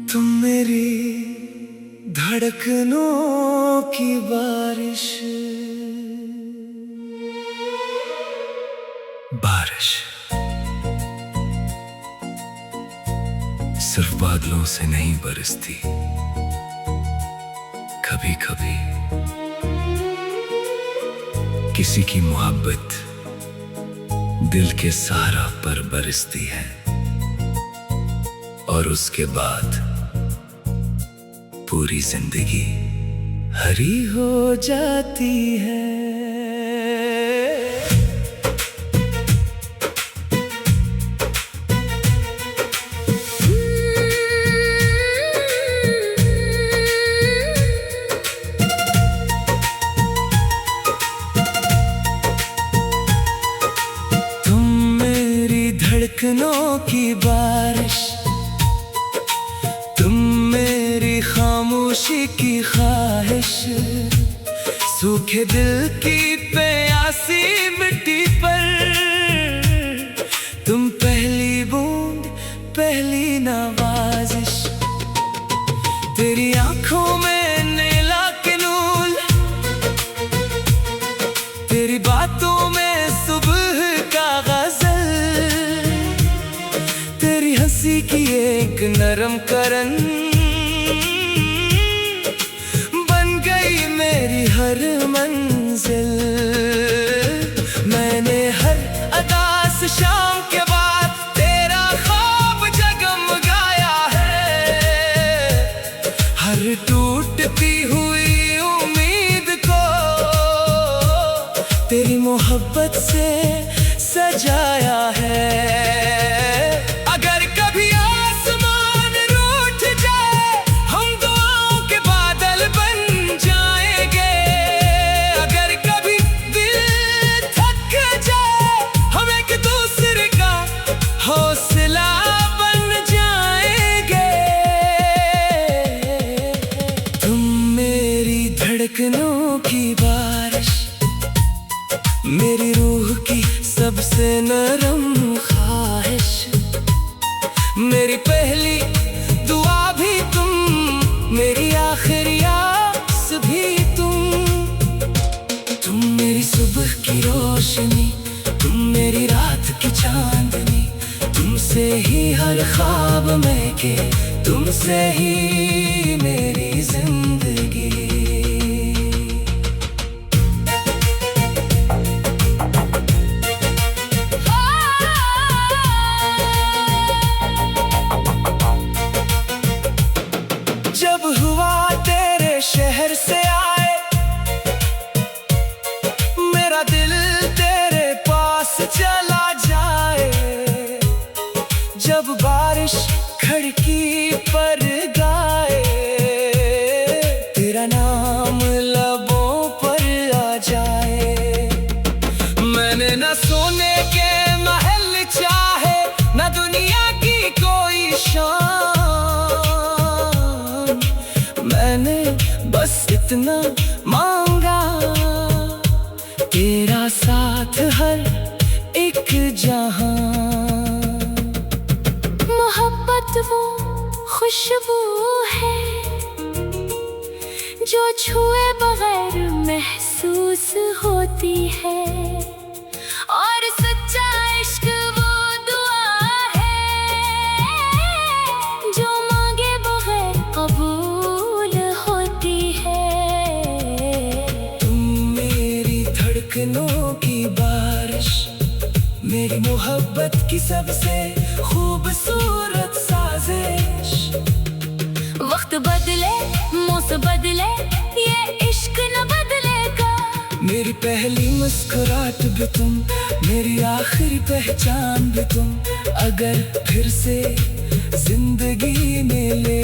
तुम मेरी धड़कनों की बारिश, बारिश सिर्फ बादलों से नहीं बरसती, कभी कभी किसी की मोहब्बत दिल के सहारा पर बरसती है और उसके बाद पूरी जिंदगी हरी हो जाती है। तुम मेरी धड़कनों की बारिश, तुम मेरी खामोशी की ख्वाहिश, सूखे दिल की प्यासी मिट्टी पर तुम पहली बूंद, पहली नवाजिश। तेरी आंखों में नीला के नूर, तेरी बातों में सुबह का गजल, तेरी हंसी की एक नरम करन बन गई मेरी हर मंजिल। मैंने हर अदा से शाम के बाद तेरा ख्वाब जगमगाया है, हर टूटती हुई उम्मीद को तेरी मोहब्बत से सजाया है। हौसला बन जाएंगे तुम मेरी धड़कनों की बारिश, मेरी रूह की सबसे नरम ख्वाहिश, मेरी पहली दुआ भी तुम, मेरी आखिरी आस भी तुम मेरी सुबह की रोशनी, तुम मेरी रात की चांदनी, तुमसे ही हर ख्वाब में के, तुमसे ही मेरी जिंदगी। जब हुआ तेरे शहर से आए, मेरा दिल तेरे पास चला जाए, जब बारिश खिड़की पर गाए, तेरा नाम लबों पर आ जाए। मैंने न सोने के महल चाहे, न दुनिया की कोई शान, मैंने बस इतना मांगा, तेरा साथ हर एक जहां। मोहब्बत वो खुशबू है जो छुए बगैर महसूस होती है, और सच्चा इश्क वो दुआ है जो मांगे बगैर कबूल होती है। तुम मेरी धड़कनों की बारिश, मेरी मोहब्बत की सबसे खूबसूरत साजिश। वक्त बदले, मौसम बदले, ये इश्क न बदलेगा। मेरी पहली मुस्कुराहट भी तुम, मेरी आखिरी पहचान भी तुम, अगर फिर से जिंदगी में ले।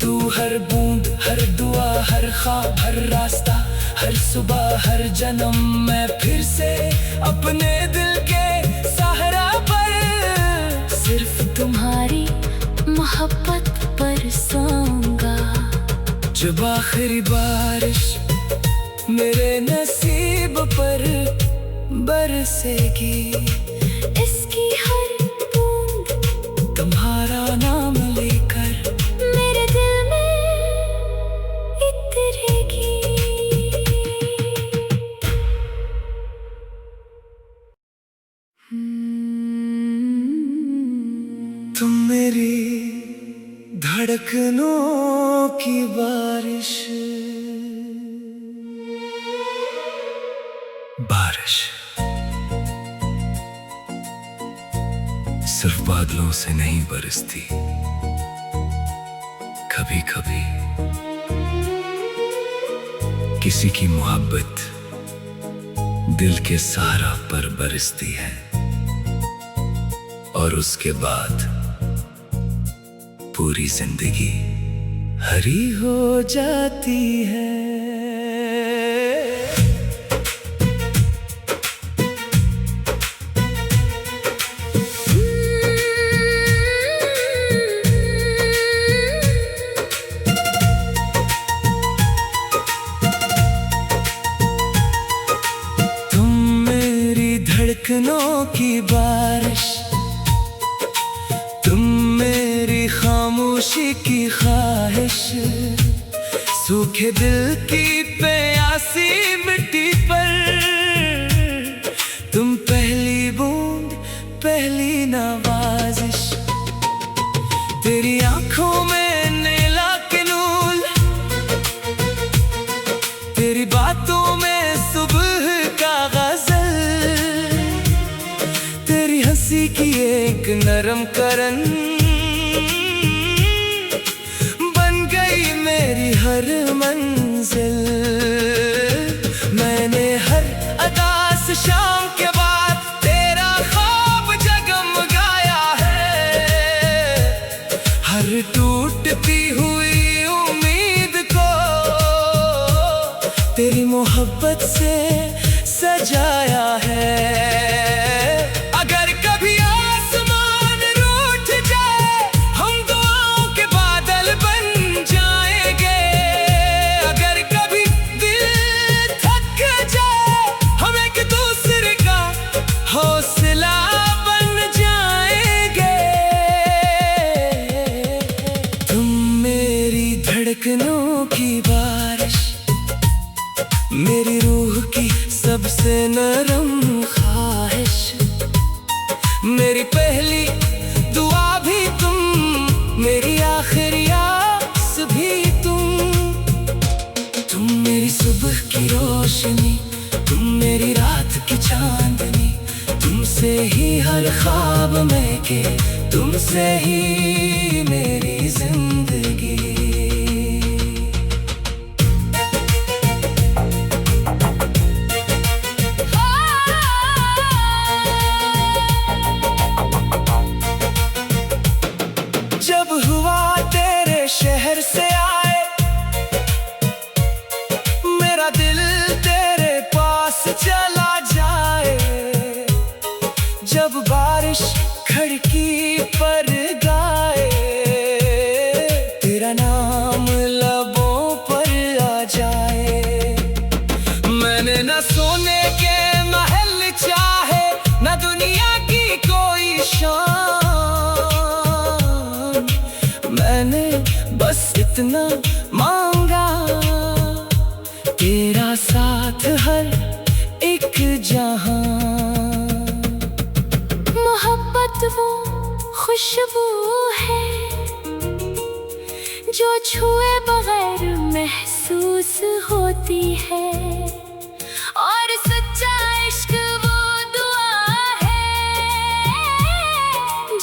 तू हर बूंद, हर दुआ, हर ख्वाब, हर रास्ता, हर सुबह, हर जन्म मैं फिर से अपने दिल के सहारा पर सिर्फ तुम्हारी मोहब्बत बरसूंगा। जब आखिरी बारिश मेरे नसीब पर बरसेगी, इसकी हर मेरी धड़कनों की बारिश। बारिश सिर्फ बादलों से नहीं बरसती, कभी कभी किसी की मोहब्बत दिल के सहारा पर बरसती है, और उसके बाद पूरी जिंदगी हरी हो जाती है। तुम मेरी धड़कनों की बारिश, तुम मेरी खामोशी की ख्वाहिश, सूखे दिल की प्यासी मिट्टी पर तुम पहली बूंद, पहली नवाजिश। तेरी आंखों में नीला के नूर, तेरी बातों में सुबह का गजल, तेरी हंसी की एक नरम करन बन गई मेरी हर मंजिल। मैंने हर अदा से शाम के बाद तेरा ख्वाब जगमगाया है, हर टूटती हुई उम्मीद को तेरी मोहब्बत से सजाया है। अगर कभी आसमान रूठ जाए, हम दुआओं के बादल बन जाएंगे। अगर कभी दिल थक जाए, हम एक दूसरे का हौसला बन जाएंगे। तुम मेरी धड़कनों की बारिश, मेरी रूह की सबसे नरम ख्वाहिश, मेरी पहली दुआ भी तुम, मेरी आखिरी आस भी तुम मेरी सुबह की रोशनी, तुम मेरी रात की चांदनी, तुमसे ही हर ख्वाब में के, तुमसे ही मेरी जिंदगी। जब हुआ तेरे शहर से आए, मेरा दिल तेरे पास चला जाए। जब बारिश खिड़की पर गाए, तेरा नाम लबों पर आ जाए। मैंने न सोने के महल चाहे, न दुनिया की कोई शान, मैंने बस इतना मांगा, तेरा साथ हर एक जहां। मोहब्बत वो खुशबू है जो छुए बगैर महसूस होती है, और सच्चा इश्क वो दुआ है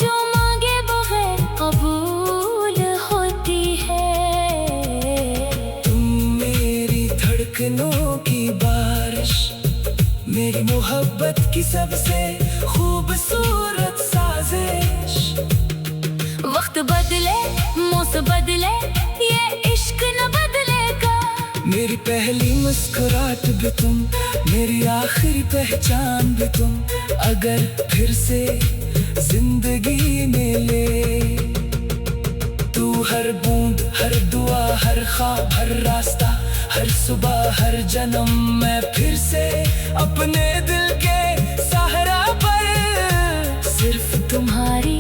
जो मांगे बगैर कबूल होती है। तुम मेरी धड़कनों की बारिश, मेरी मोहब्बत की सबसे खूबसूरत साजिश। वक्त बदले, मौसम बदले, ये इश्क न बदलेगा। मेरी पहली मुस्कुराहट भी तुम, मेरी आखिरी पहचान भी तुम। अगर फिर से जिंदगी में ले, तू हर बूंद, हर दुआ, हर ख्वाब, हर रास्ता, हर सुबह, हर जन्म, मैं फिर से अपने दिल के सहारा पर सिर्फ तुम्हारी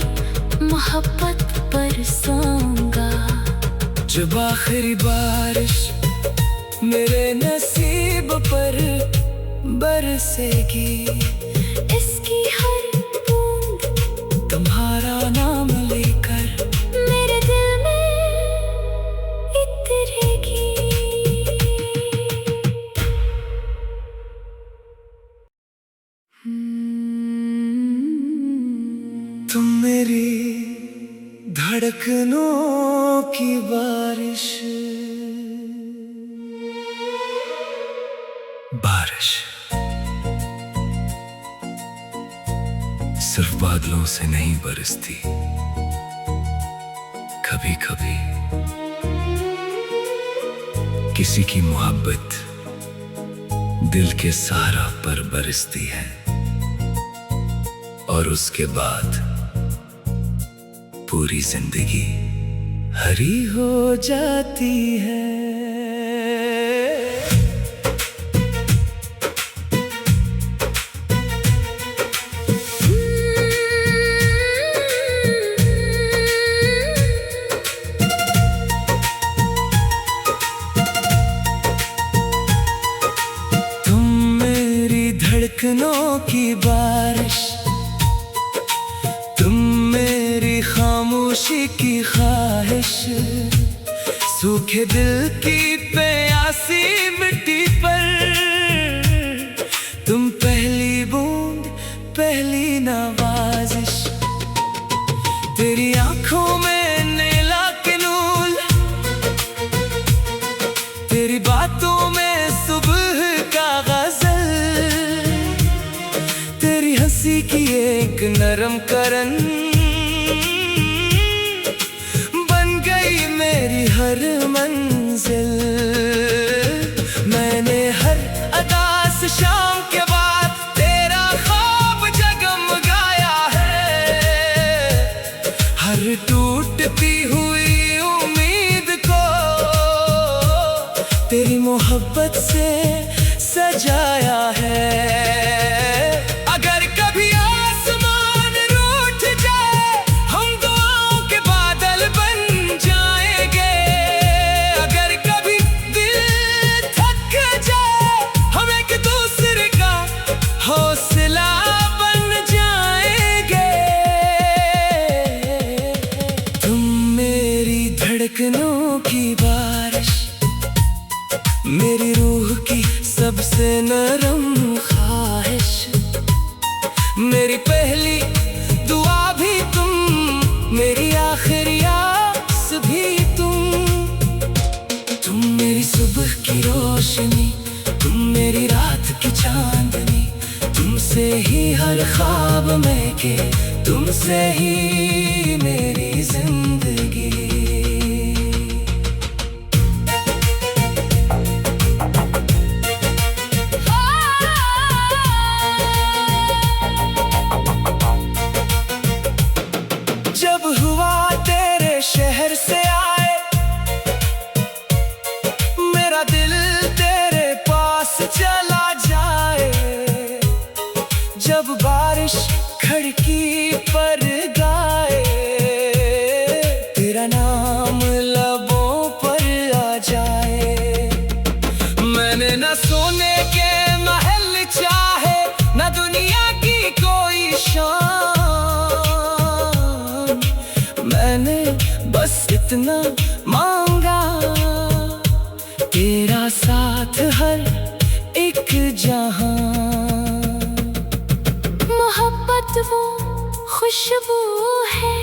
मोहब्बत बरसूंगा। जब आखिरी बारिश मेरे नसीब पर बरसेगी, इसकी हर बूंद तुम्हारा नाम लेकर तुम मेरी धड़कनों की बारिश, बारिश सिर्फ बादलों से नहीं बरसती, कभी कभी किसी की मोहब्बत दिल के सहारा पर बरसती है और उसके बाद पूरी जिंदगी हरी हो जाती है। तुम मेरी धड़कनों की बारिश, तुम मेरी खामोशी की ख्वाहिश, सूखे दिल की प्यासी मिट्टी पर तुम पहली बूंद, पहली नवाजिश। तेरी आंखों में नीला किनूल, तेरी बातों में सुबह का गजल, तेरी हंसी की एक नरम करन बन गई मेरी हर मंजिल। मैंने हर अदा से शाम के बाद तेरा ख्वाब जगमगाया है, हर टूटती हुई उम्मीद को तेरी मोहब्बत से सजाया है। अगर कभी आसमान रूठ जाए, हम दुआओं के बादल बन जाएंगे। अगर कभी दिल थक जाए, हम एक दूसरे का हौसला बन जाएंगे। तुम मेरी धड़कनों की बारिश, मेरी रूह की सबसे नरम ख्वाहिश, मेरी पहली दुआ भी तुम, मेरी आखिरी आस भी तुम मेरी सुबह की रोशनी, तुम मेरी रात की चांदनी, तुमसे ही हर ख्वाब में के, तुमसे ही मेरी जिंदगी। जब हुआ तेरे शहर से आए, मेरा दिल तेरे पास चला जाए। जब बारिश खिड़की पर गाए, तेरा नाम लबों पर आ जाए। मैंने न सोने के महल चाहे, न दुनिया की कोई शान, मैंने बस इतना मांगा, तेरा साथ हर एक जहां। मोहब्बत वो खुशबू है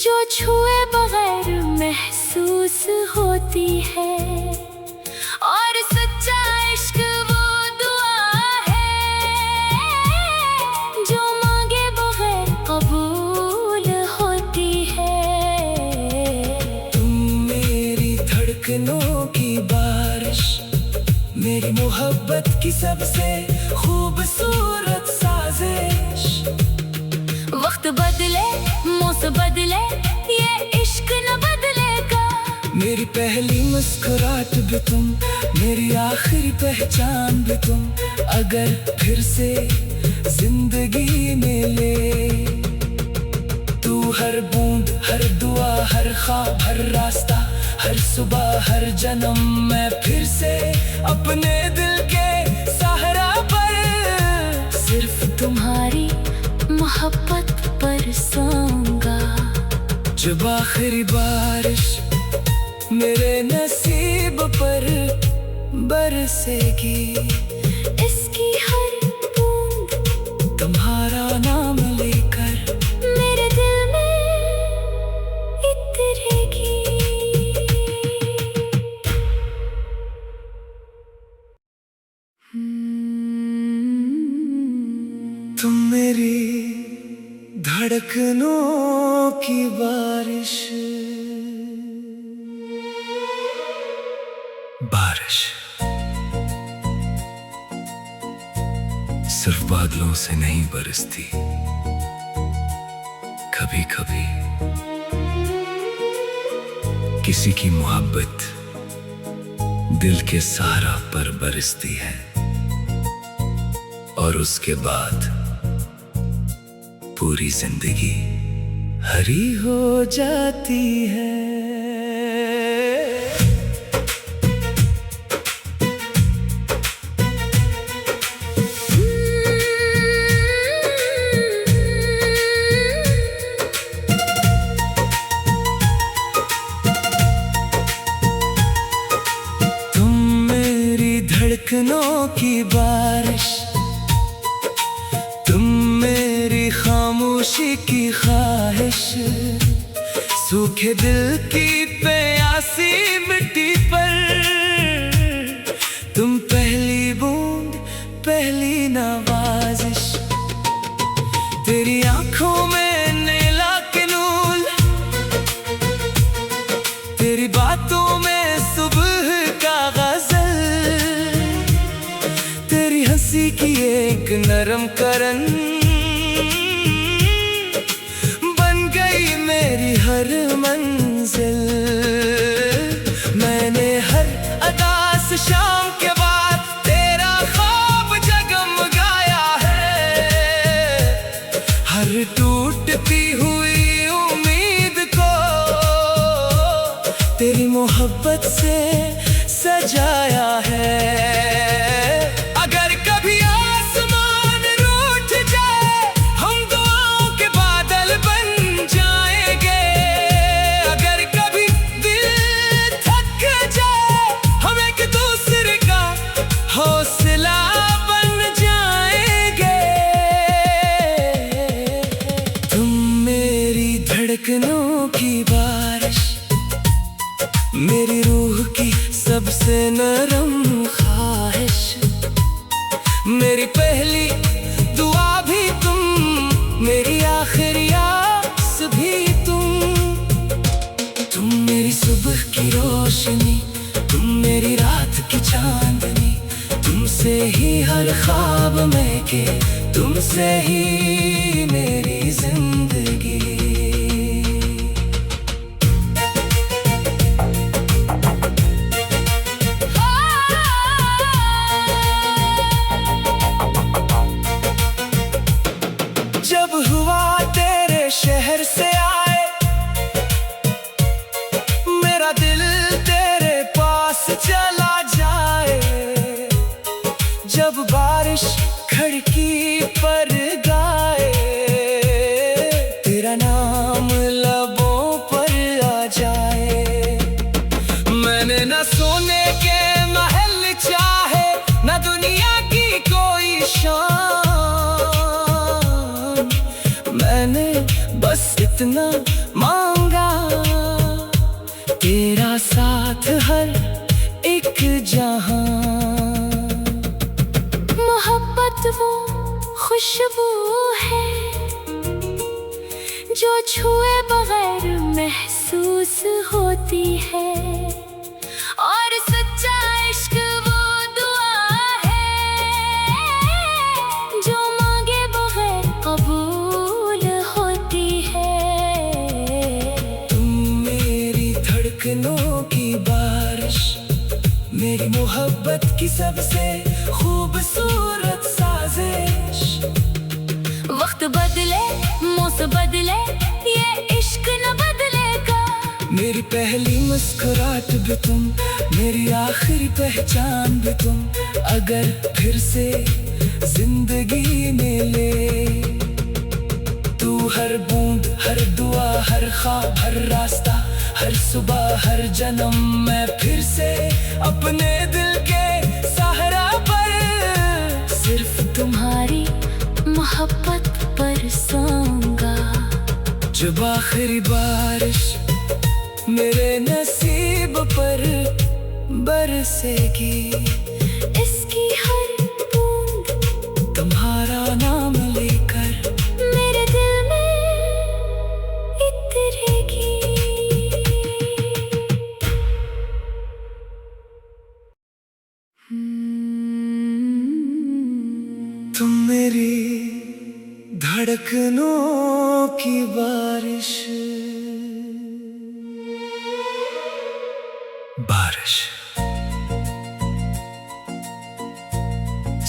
जो छुए बगैर महसूस होती है, और सच्चा इश्क वो दुआ है जो मांगे बगैर कबूल होती है। तुम मेरी धड़कनों की बारिश, मेरी मोहब्बत की सबसे खूबसूरत साजिश। वक्त बदले, मौसम बदले, ये इश्क न बदलेगा। मेरी पहली मुस्कुराहट भी तुम, मेरी आखिरी पहचान भी तुम। अगर फिर से जिंदगी में ले, तू हर बूंद, हर दुआ, हर ख्वाब, हर रास्ता, हर सुबह, हर जन्म, मैं फिर से अपने दिल के सहारा पर सिर्फ तुम्हारी मोहब्बत पर सोऊंगा। जब आखिरी बारिश मेरे नसीब पर बरसेगी, इसकी हर बूंद तुम्हारा नाम ले धड़कनों की बारिश। बारिश सिर्फ बादलों से नहीं बरसती, कभी कभी किसी की मोहब्बत दिल के सहारा पर बरसती है और उसके बाद पूरी जिंदगी हरी हो जाती है। धड़कनों की बारिश, तुम मेरी खामोशी की ख्वाहिश, सूखे दिल की प्यासी मिट्टी पर तुम पहली बूंद, पहली नवाजिश। तेरी आंखों में नीला के नूर, तेरी बातों में सुबह का गजल, हंसी की एक नरम करन बन गई मेरी हर मंजिल। मैंने हर अदा से शाम के बाद तेरा ख्वाब जगमगाया है, हर टूटती हुई उम्मीद को तेरी मोहब्बत से सजाया है। धड़कनों की बारिश, मेरी रूह की सबसे नरम ख्वाहिश, मेरी पहली दुआ भी तुम, मेरी आखिरी आस भी तुम मेरी सुबह की रोशनी, तुम मेरी रात की चांदनी, तुमसे ही हर ख्वाब में के, तुमसे ही मेरी जिंदगी। जब हुआ तेरे शहर से आए, मेरा दिल तेरे पास चला जाए। जब बारिश खिड़की पर गाए, तेरा नाम लबों पर आ जाए। मैंने न सोने के महल चाहे, न दुनिया की कोई शान, मैंने बस इतना मांगा, तेरा साथ हर एक जहां। मोहब्बत वो खुशबू है जो छुए बगैर महसूस होती है, और सच्चा इश्क वो दुआ है जो मांगे बगैर कबूल होती है। तुम मेरी धड़कनों की बारिश, मेरी मोहब्बत की सबसे खूबसूरत साजिश। वक्त बदले, मौसम बदले, ये इश्क न बदलेगा। मेरी पहली मुस्कुराहट भी तुम, मेरी आखिरी पहचान भी तुम, अगर फिर से जिंदगी में ले। तू हर बूंद, हर दुआ, हर ख्वाब, हर रास्ता, हर सुबह, हर जन्म, मैं फिर से अपने दिल के सहारा पर सिर्फ तुम्हारी मोहब्बत बरसूंगा। जब आखिरी बारिश मेरे नसीब पर बरसेगी, इसकी हर बूंद तुम्हारा नाम लेकर धड़कनों की बारिश। बारिश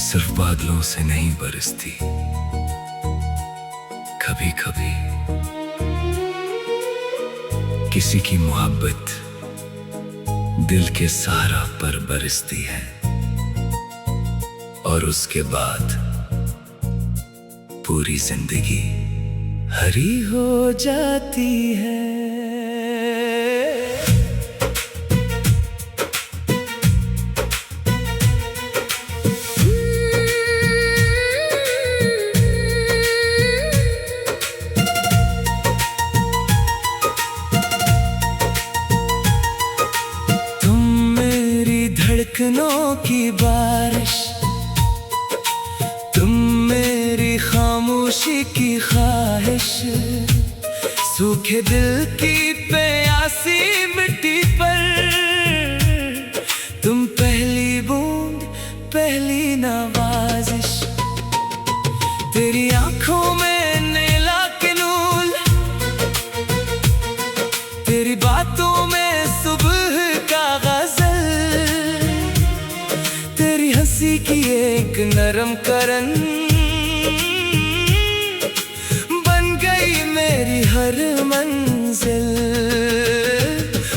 सिर्फ बादलों से नहीं बरसती, कभी कभी किसी की मोहब्बत दिल के सहारा पर बरसती है, और उसके बाद पूरी जिंदगी हरी हो जाती है। तुम मेरी धड़कनों की बारिश, तुम मेरी खामोशी की ख्वाहिश, सूखे दिल की प्यासी मिट्टी पर तुम पहली बूंद, पहली नवाजिश। तेरी आंखों में नीला के नूर, तेरी बातों में सुबह का गजल, तेरी हंसी की एक नरम करन बन गई मेरी हर मंजिल।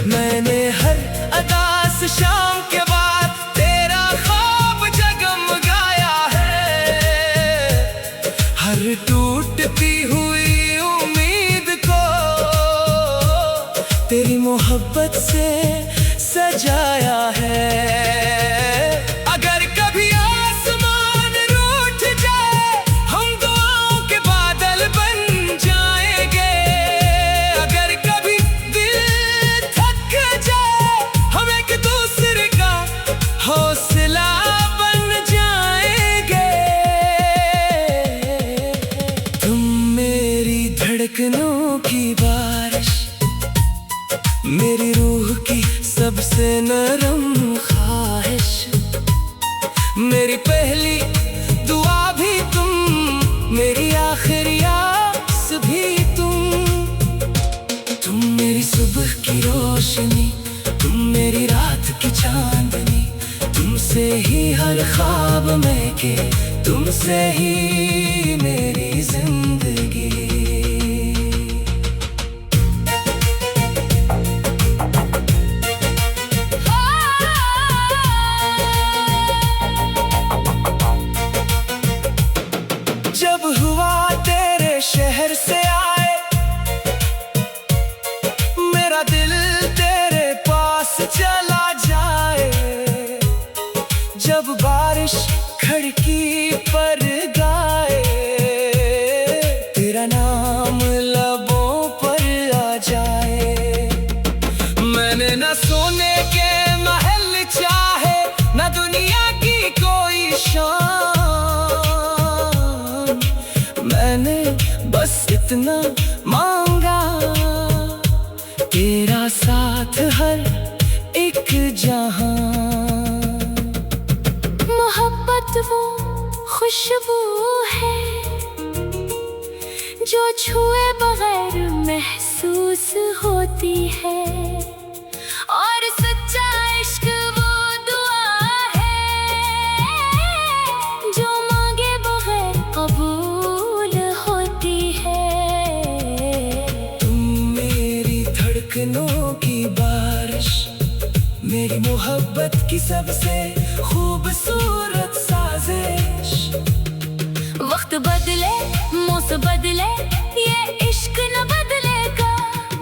मैंने हर अदा से शाम के बाद तेरा ख्वाब जगमगाया है, हर टूटती हुई उम्मीद को तेरी मोहब्बत से सजाया है। अगर कभी आसमान रूठ जाए, हम दुआओं के बादल बन जाएंगे। अगर कभी दिल थक जाए, हम एक दूसरे का हौसला बन जाएंगे। तुम मेरी धड़कनों की बारिश, मेरी रूह की सबसे नरम ख्वाहिश, मेरी पहली दुआ भी तुम, मेरी आखिरी आस भी तुम मेरी सुबह की रोशनी, तुम मेरी रात की चांदनी, तुमसे ही हर ख्वाब में के, तुमसे ही मेरी जिंदगी। जब हुआ तेरे शहर से आए, मेरा दिल तेरे पास चला जाए। जब बारिश खिड़की पर गाए, तेरा नाम लबों पर आ जाए। मैंने न सोने के महल चाहे, न दुनिया की कोई शान, मैंने बस इतना मांगा, तेरा साथ हर एक जहां। मोहब्बत वो खुशबू है जो छुए बगैर महसूस होती है, और सच्चा इश्क वो दुआ है जो मांगे बगैर कबूल होती है। तुम मेरी धड़कनों की बारिश, मेरी मोहब्बत की सबसे खूबसूरत साजिश। वक्त बदले, मौसम बदले, ये इश्क न बदलेगा।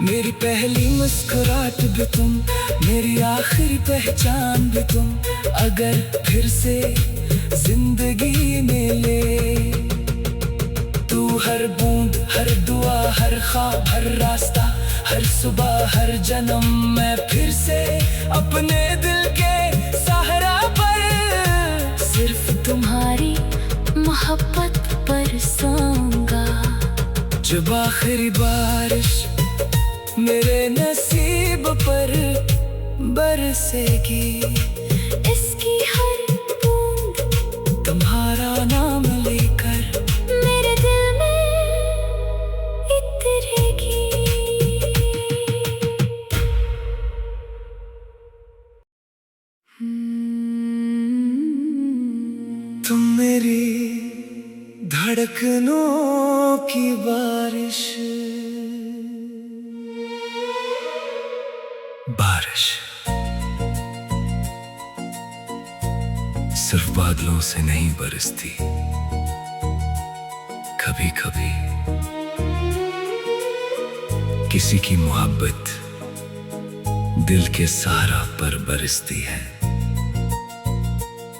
मेरी पहली मुस्कुराहट भी तुम, मेरी आखिरी पहचान भी तुम। अगर फिर से जिंदगी में ले, तू हर बूंद, हर दुआ, हर ख्वाब, हर रास्ता, हर सुबह, हर जन्म, मैं फिर से अपने दिल के सहारा पर सिर्फ तुम्हारी मोहब्बत बरसूंगा। जब आखिरी बारिश मेरे नसीब पर बरसेगी, इसकी हर बूंद तुम्हारा नाम लेकर मेरे दिल में की बारिश। बारिश सिर्फ बादलों से नहीं बरसती, कभी कभी किसी की मोहब्बत दिल के सहारा पर बरसती है,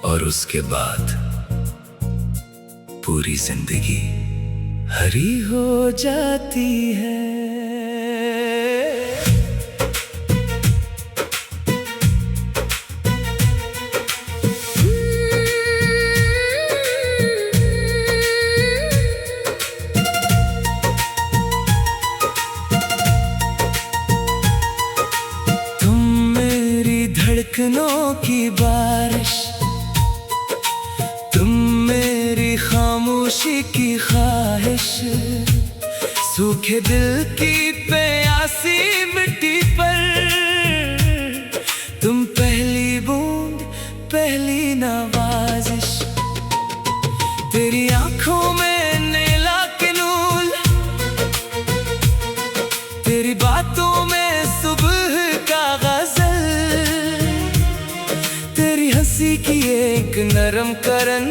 और उसके बाद पूरी जिंदगी हरी हो जाती है। धड़कनों की बारिश, तुम मेरी खामोशी की ख्वाहिश, सूखे दिल की प्यासी मिट्टी पर तुम पहली बूंद, पहली नवाजिश। तेरी आंखों में नीला किनूल, तेरी बातों में सुबह का गजल, हंसी की एक नरम करन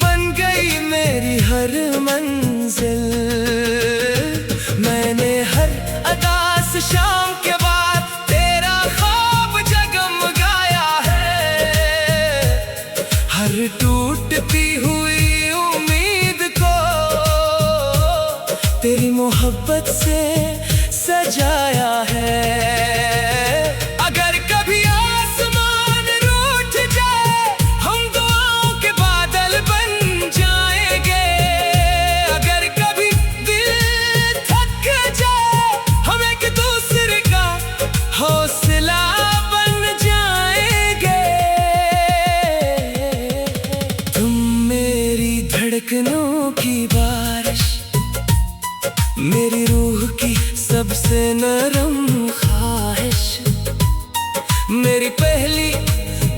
बन गई मेरी हर मंजिल। मैंने हर अदा से शाम के बाद तेरा ख्वाब जगमगाया है, हर टूटती हुई उम्मीद को तेरी मोहब्बत से सजाया है। हौसला बन जाएंगे तुम मेरी धड़कनों की बारिश, मेरी रूह की सबसे नरम ख्वाहिश, मेरी पहली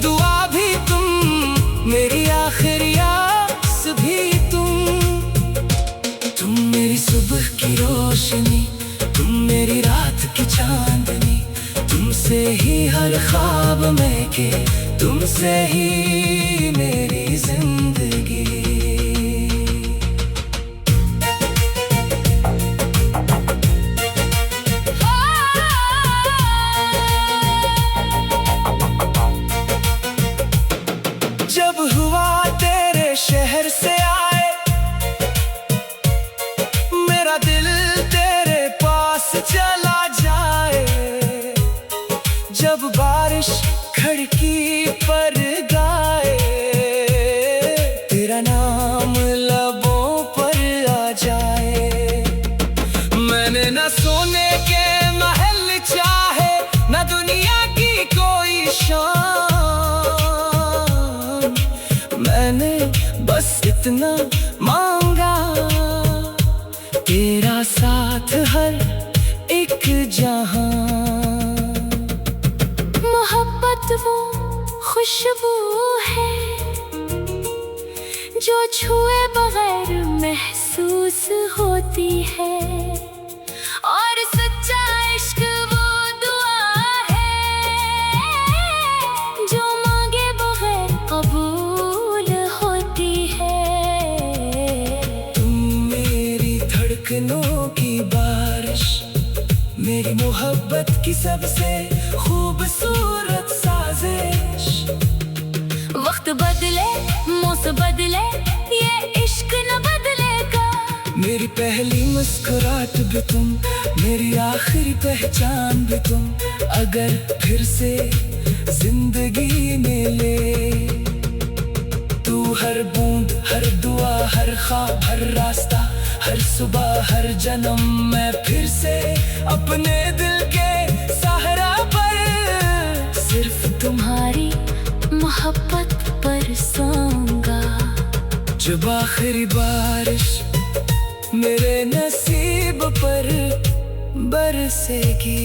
दुआ भी तुम, मेरी आखिरी आस भी तुम मेरी सुबह की रोशनी, तुम मेरी रात की चांदनी, तुमसे ही हर ख्वाब में के, तुमसे ही मेरी जिंदगी। जब हुआ तेरे शहर से आए, मेरा दिल तेरे पास चला जाए, जब बारिश खिड़की पर गाए, तेरा नाम लबों पर आ जाए। मैंने न सोने के महल चाहे, न दुनिया की कोई शान, मैंने बस इतना मांगा, तेरा साथ हर एक जहां। वो खुशबू है जो छुए बगैर महसूस होती है, और सच्चा इश्क वो दुआ है जो मांगे बगैर कबूल होती है। तुम मेरी धड़कनों की बारिश, मेरी मोहब्बत की सबसे खूबसूरत साजिश। वक्त बदले, मौसम बदले, ये इश्क न बदलेगा। मेरी पहली मुस्कुराहट भी तुम, मेरी आखिरी पहचान भी तुम, अगर फिर से जिंदगी में ले। तू हर बूंद, हर दुआ, हर ख्वाब, हर रास्ता, हर सुबह, हर जन्म मैं फिर से अपने दिल के सहारा पर सिर्फ तुम्हारी मोहब्बत पर सोऊंगा। जब आखिरी बारिश मेरे नसीब पर बरसेगी।